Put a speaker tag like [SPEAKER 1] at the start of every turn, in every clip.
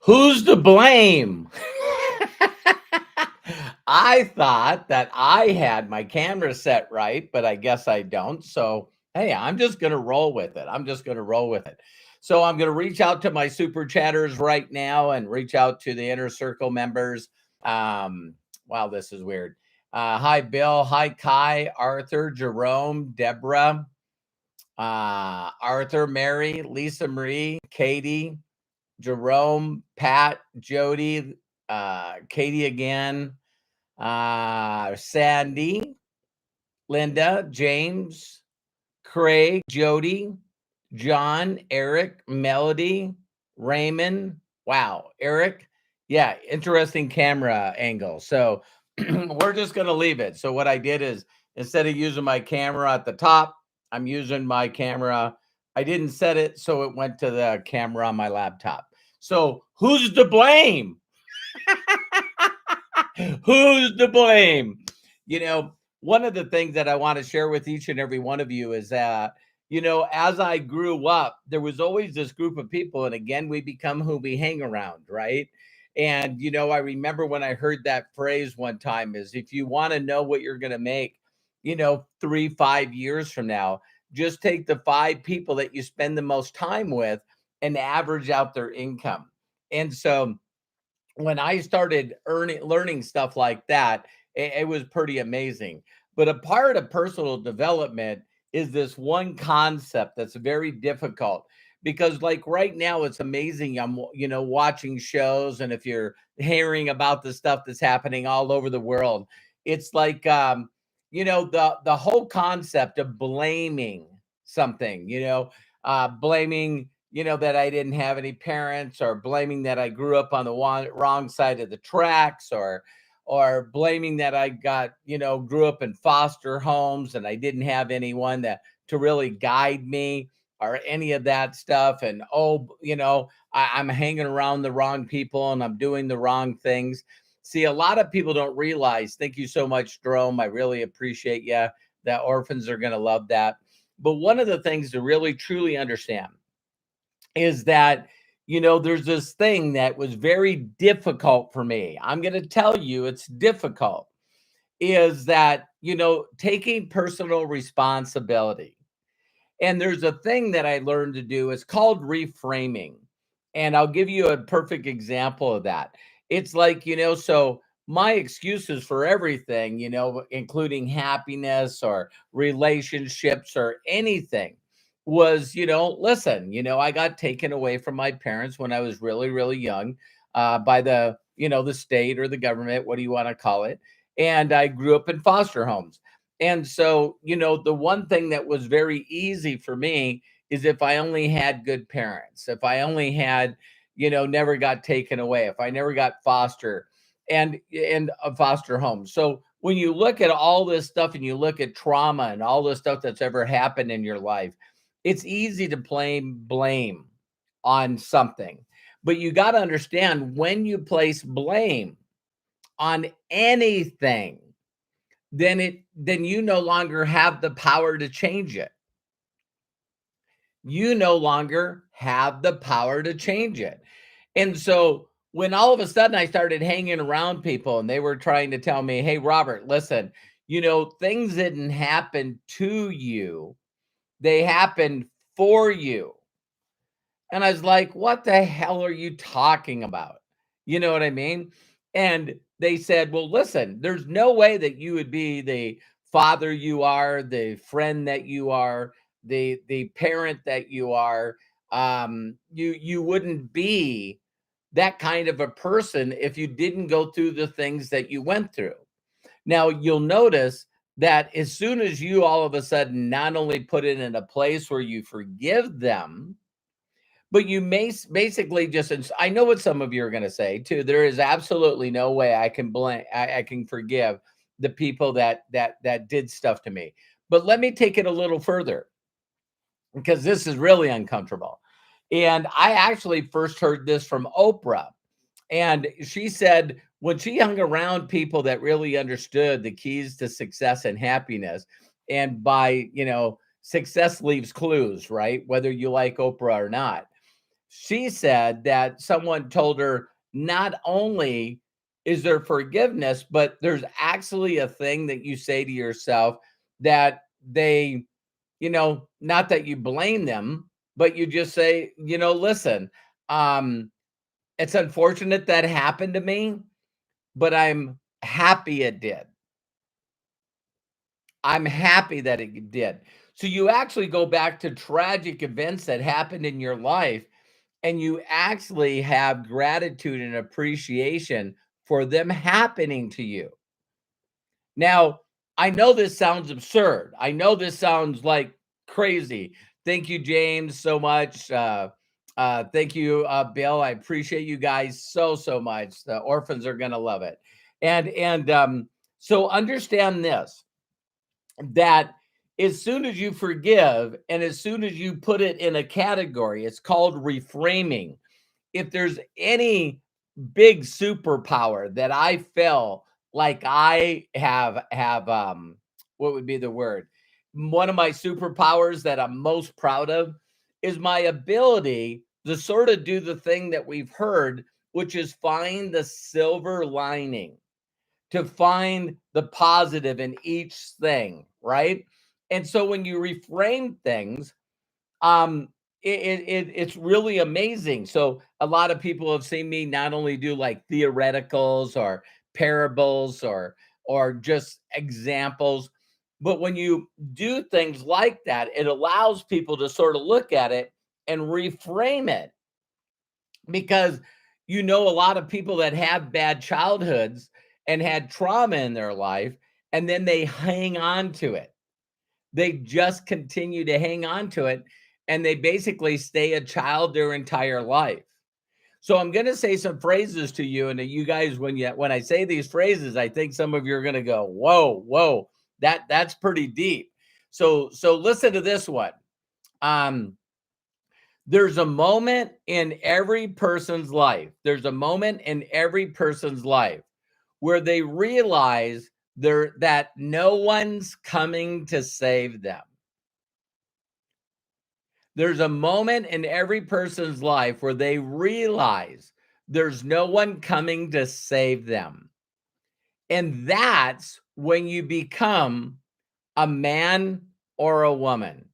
[SPEAKER 1] Who's to blame? I thought that I had my camera set right, but I guess I don't. So, hey, I'm just going to roll with it. I'm just going to roll with it. So, I'm going to reach out to my super chatters right now and reach out to the inner circle members. Um, wow, this is weird. Hi, Bill. Hi, Kai, Arthur, Jerome, Deborah, Arthur, Mary, Lisa Marie, Katie, Jerome, Pat, Jody, Katie again, Sandy, Linda, James, Craig, Jody, John, Eric, Melody, Raymond. Wow, Eric. Yeah, interesting camera angle. So we're just going to leave it. So what I did is instead of using my camera at the top, I'm using my camera. I didn't set it so it went to the camera on my laptop. So who's to blame? Who's to blame? One of the things that I want to share with each and every one of you is that, as I grew up, there was always this group of people. And again, we become who we hang around, right? And, I remember when I heard that phrase one time is if you want to know what you're going to make, 3, 5 years from now, just take the 5 people that you spend the most time with and average out their income. And so, when I started learning stuff like that, it was pretty amazing. But a part of personal development is this one concept that's very difficult because like right now it's amazing. I'm watching shows, and if you're hearing about the stuff that's happening all over the world, it's like the whole concept of blaming something, blaming that I didn't have any parents, or blaming that I grew up on the wrong side of the tracks, or blaming that I grew up in foster homes and I didn't have anyone that to really guide me or any of that stuff. And I'm hanging around the wrong people and I'm doing the wrong things. See, a lot of people don't realize. Thank you so much, Jerome. I really appreciate you. That orphans are going to love that. But one of the things to really truly understand is that there's this thing that was very difficult for me. I'm going to tell you it's difficult, is that taking personal responsibility. And there's a thing that I learned to do. It's called reframing, and I'll give you a perfect example of that. It's like, so my excuses for everything, including happiness or relationships or anything, was, listen, I got taken away from my parents when I was really, really young, by the state or the government, what do you want to call it? And I grew up in foster homes. And so, the one thing that was very easy for me is if I only had good parents, if I only had, never got taken away, if I never got and a foster home. So when you look at all this stuff and you look at trauma and all this stuff that's ever happened in your life, it's easy to blame on something. But you got to understand, when you place blame on anything, then you no longer have the power to change it. You no longer have the power to change it. And so when all of a sudden I started hanging around people and they were trying to tell me, hey, Robert, listen, things didn't happen to you, they happened for you. And I was like, what the hell are you talking about? You know what I mean? And they said, well, listen, there's no way that you would be the father you are, the friend that you are, the parent that you are. You wouldn't be that kind of a person if you didn't go through the things that you went through. Now, you'll notice that as soon as you all of a sudden not only put it in a place where you forgive them, but you may basically just, I know what some of you are going to say too. There is absolutely no way I can blame, I can forgive the people that did stuff to me. But let me take it a little further, because this is really uncomfortable. And I actually first heard this from Oprah. And she said when she hung around people that really understood the keys to success and happiness, and by, success leaves clues, right? Whether you like Oprah or not, She said that someone told her not only is there forgiveness, but there's actually a thing that you say to yourself that they, not that you blame them, but you just say, listen, um, it's unfortunate that happened to me, but I'm happy it did. I'm happy that it did. So you actually go back to tragic events that happened in your life, and you actually have gratitude and appreciation for them happening to you. Now, I know this sounds absurd. I know this sounds like crazy. Thank you, James, so much. Thank you, Bill. I appreciate you guys so much. The orphans are gonna love it. And so understand this, that as soon as you forgive and as soon as you put it in a category, it's called reframing. If there's any big superpower that I feel like I have, what would be the word? One of my superpowers that I'm most proud of is my ability to sort of do the thing that we've heard, which is find the silver lining, to find the positive in each thing, right? And so when you reframe things, um, it's really amazing. So a lot of people have seen me not only do like theoreticals or parables or just examples, but when you do things like that, it allows people to sort of look at it and reframe it, because a lot of people that have bad childhoods and had trauma in their life, and then they hang on to it. They just continue to hang on to it, and they basically stay a child their entire life. So I'm going to say some phrases to you, and you guys, when I say these phrases, I think some of you are going to go, "Whoa, whoa, that's pretty deep." So listen to this one. Um, there's a moment in every person's life. There's a moment in every person's life where they realize that no one's coming to save them. There's a moment in every person's life where they realize there's no one coming to save them. And that's when you become a man or a woman.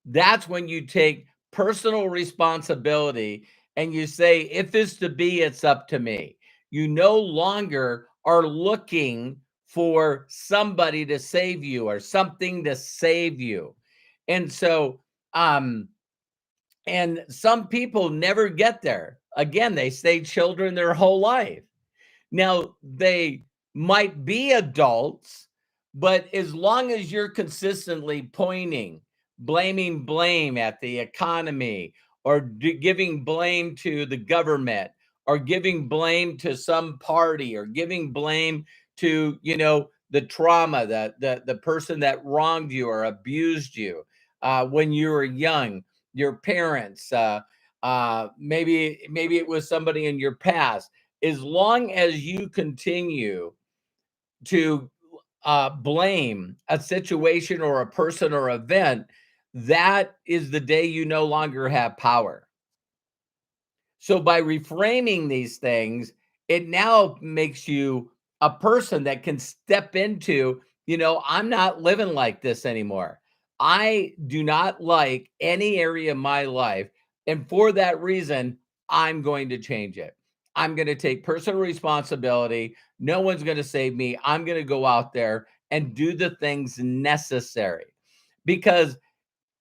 [SPEAKER 1] That's when you take personal responsibility and you say, if it's to be, it's up to me. You no longer are looking for somebody to save you or something to save you. And so, and some people never get there. Again, they stay children their whole life. Now, they might be adults, but as long as you're consistently pointing, blaming blame at the economy, or giving blame to the government, or giving blame to some party, or giving blame to, the trauma, the person that wronged you or abused you when you were young, your parents, maybe it was somebody in your past. As long as you continue to blame a situation or a person or event, that is the day you no longer have power. So by reframing these things, it now makes you a person that can step into, I'm not living like this anymore. I do not like any area of my life. And for that reason, I'm going to change it. I'm going to take personal responsibility. No one's going to save me. I'm going to go out there and do the things necessary, because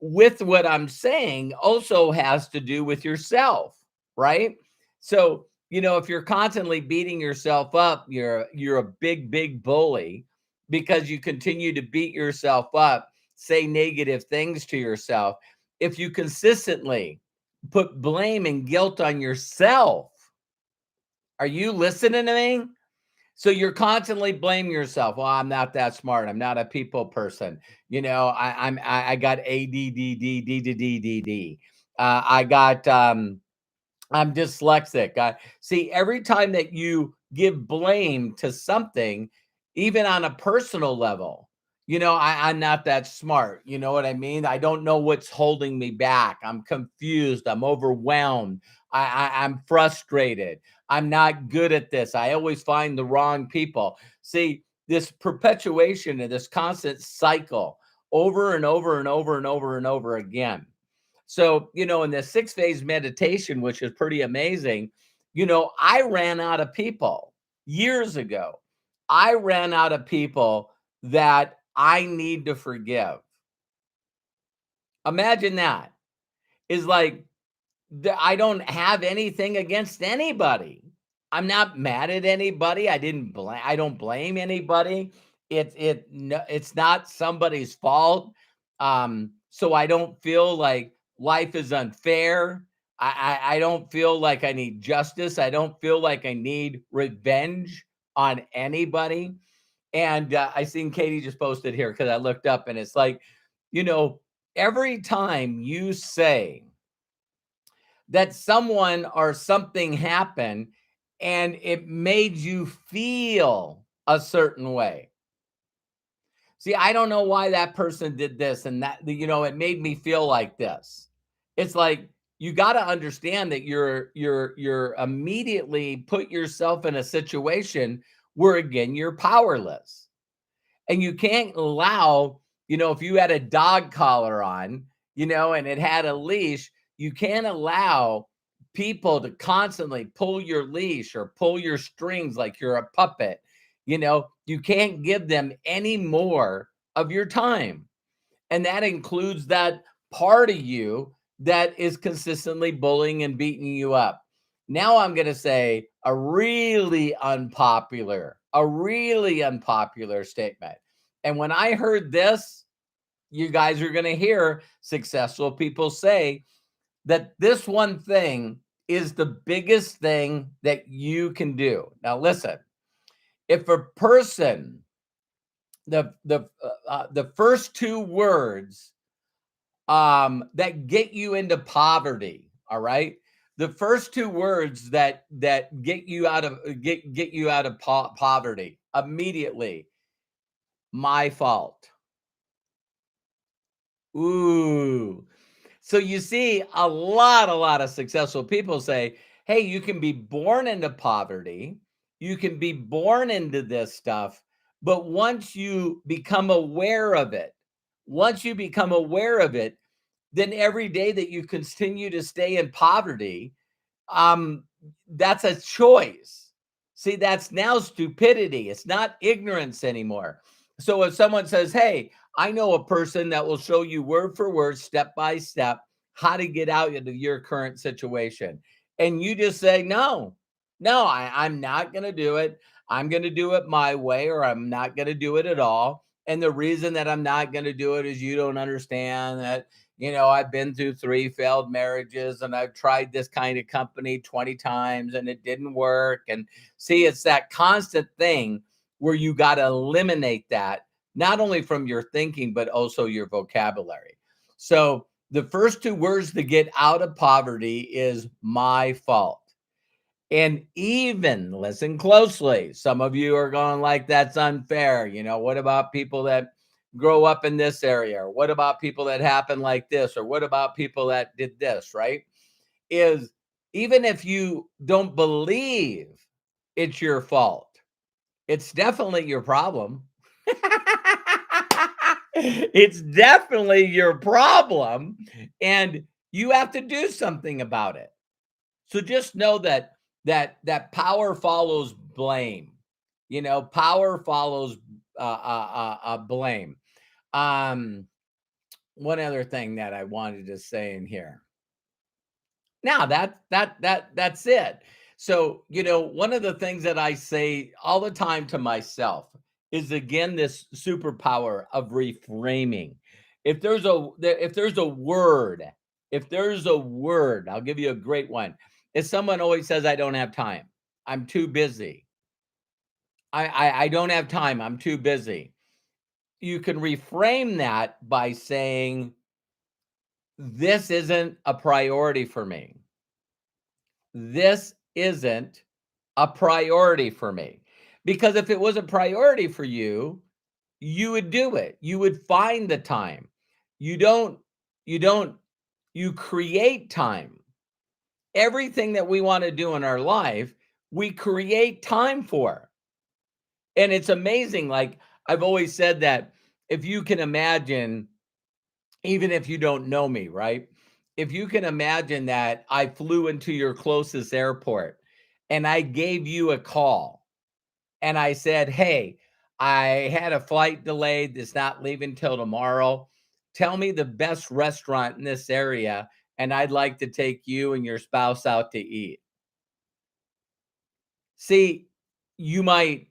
[SPEAKER 1] with what I'm saying also has to do with yourself, right? So, if you're constantly beating yourself up, you're a big bully, because you continue to beat yourself up, say negative things to yourself. If you consistently put blame and guilt on yourself, are you listening to me? So you're constantly blaming yourself. Well, I'm not that smart. I'm not a people person. I got ADDD. I got I'm dyslexic. See, every time that you give blame to something, even on a personal level, I'm not that smart. You know what I mean? I don't know what's holding me back. I'm confused. I'm overwhelmed. I'm frustrated. I'm not good at this. I always find the wrong people. See, this perpetuation of this constant cycle over and over and over and over and over again. So, in the 6 phase meditation, which is pretty amazing, I ran out of people years ago. I ran out of people that I need to forgive. Imagine that. Is like, I don't have anything against anybody. I'm not mad at anybody. I don't blame anybody. It's not somebody's fault. So I don't feel like life is unfair. I don't feel like I need justice. I don't feel like I need revenge on anybody. And I seen Katie just posted here because I looked up and it's like, you know, every time you say that someone or something happened and it made you feel a certain way. See, I don't know why that person did this and that, it made me feel like this. It's like you got to understand that you're immediately put yourself in a situation where again you're powerless. And you can't allow, if you had a dog collar on, and it had a leash, you can't allow people to constantly pull your leash or pull your strings like you're a puppet. You can't give them any more of your time. And that includes that part of you that is consistently bullying and beating you up. Now I'm going to say a really unpopular statement. And when I heard this, you guys are going to hear successful people say that this one thing is the biggest thing that you can do. Now, listen, if a person, the first two words that get you into poverty, all right, the first two words that get you out of poverty immediately, my fault. Ooh. So you see a lot of successful people say, hey, you can be born into poverty, you can be born into this stuff, but once you become aware of it, then every day that you continue to stay in poverty, um, that's a choice. See, that's now stupidity. It's not ignorance anymore. So if someone says, hey, I know a person that will show you word for word, step by step, how to get out of your current situation. And you just say, no, I'm not going to do it. I'm going to do it my way, or I'm not going to do it at all. And the reason that I'm not going to do it is you don't understand that, I've been through 3 failed marriages and I've tried this kind of company 20 times and it didn't work. And see, it's that constant thing where you got to eliminate that, not only from your thinking, but also your vocabulary. So the first two words to get out of poverty is my fault. And even listen closely. Some of you are going like, that's unfair. What about people that grow up in this area? Or what about people that happen like this? Or what about people that did this, right? Is even if you don't believe it's your fault, it's definitely your problem. It's definitely your problem. And you have to do something about it. So just know that power follows blame. Power follows blame. One other thing that I wanted to say in here. Now that's it. So, one of the things that I say all the time to myself is again this superpower of reframing. If there's a word, I'll give you a great one. If someone always says I don't have time, I'm too busy. I don't have time, I'm too busy. You can reframe that by saying this isn't a priority for me. This isn't a priority for me. Because if it was a priority for you, you would do it. You would find the time. You don't, you create time. everything that we want to do in our life, we create time for. And it's amazing. Like I've always said that if you can imagine, even if you don't know me, right? If you can imagine that I flew into your closest airport and I gave you a call and I said, "Hey, I had a flight delayed that's not leaving till tomorrow. Tell me the best restaurant in this area, and I'd like to take you and your spouse out to eat." See, you might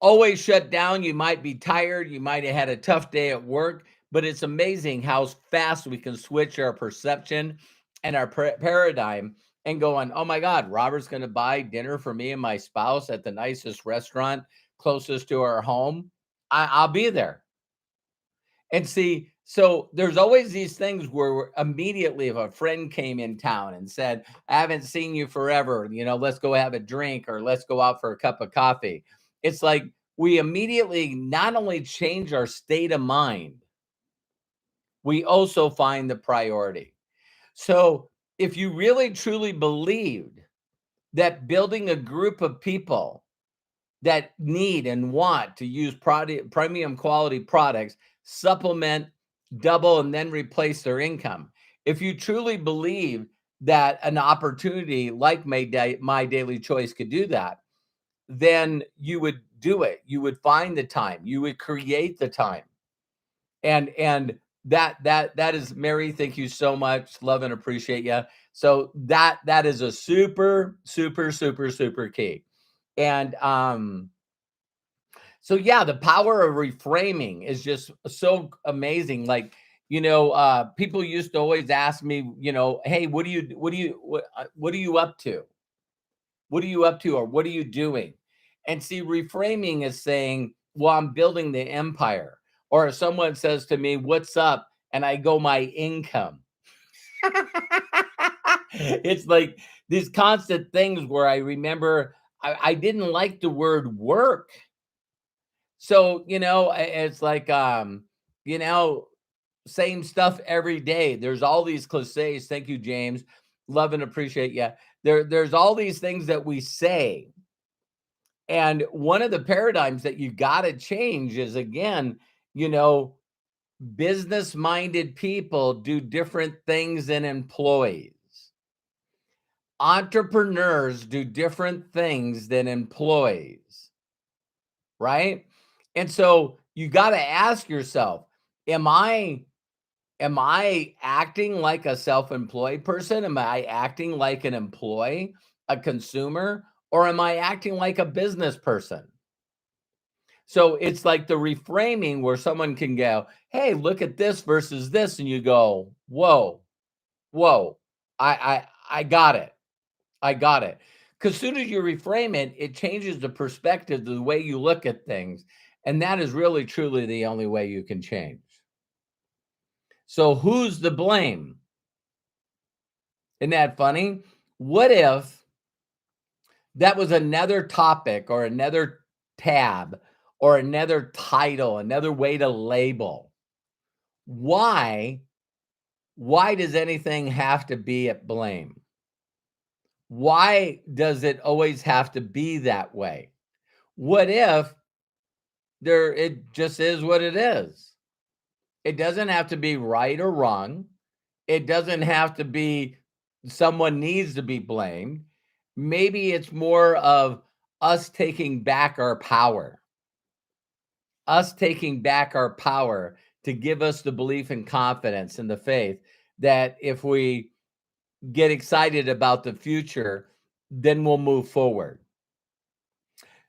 [SPEAKER 1] always shut down. You might be tired. You might have had a tough day at work, but it's amazing how fast we can switch our perception and our paradigm and go on, oh my God, Robert's going to buy dinner for me and my spouse at the nicest restaurant closest to our home. I'll be there. And see, so there's always these things where immediately if a friend came in town and said, I haven't seen you forever, let's go have a drink or let's go out for a cup of coffee. It's like we immediately not only change our state of mind, we also find the priority. So if you really truly believed that building a group of people that need and want to use premium quality products, supplement, double, and then replace their income. If you truly believe that an opportunity like My Daily Choice could do that, then you would do it. You would find the time. You would create the time. And that is, Mary, thank you so much. Love and appreciate you. So that is a super, super, super, super key. And so yeah, the power of reframing is just so amazing. Like, people used to always ask me, hey, what are you up to? What are you up to? Or what are you doing? And see, reframing is saying, well, I'm building the empire. Or if someone says to me, what's up? And I go, my income. It's like these constant things where I remember I didn't like the word work. So, it's like, same stuff every day. There's all these cliches. Thank you, James. Love and appreciate you. There's all these things that we say. And one of the paradigms that you got to change is, again, business minded people do different things than employees. Entrepreneurs do different things than employees, right? And so you got to ask yourself, am I acting like a self-employed person? Am I acting like an employee, a consumer, or am I acting like a business person? So it's like the reframing where someone can go, hey, look at this versus this. And you go, whoa, I got it. I got it. Because as soon as you reframe it, it changes the perspective, the way you look at things. And that is really, truly the only way you can change. So who's the blame? Isn't that funny? What if that was another topic or another tab or another title, another way to label? Why does anything have to be at blame? Why does it always have to be that way? What if it just is what it is? It doesn't have to be right or wrong. It doesn't have to be someone needs to be blamed. Maybe it's more of us taking back our power. Us taking back our power to give us the belief and confidence and the faith that if we get excited about the future, then we'll move forward.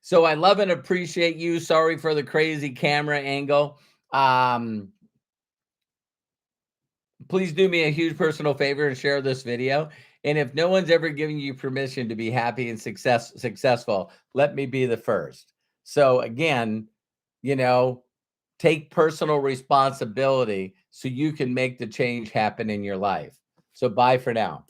[SPEAKER 1] So I love and appreciate you. Sorry for the crazy camera angle. Please do me a huge personal favor and share this video. And if no one's ever given you permission to be happy and successful, let me be the first. So again, take personal responsibility so you can make the change happen in your life. So bye for now.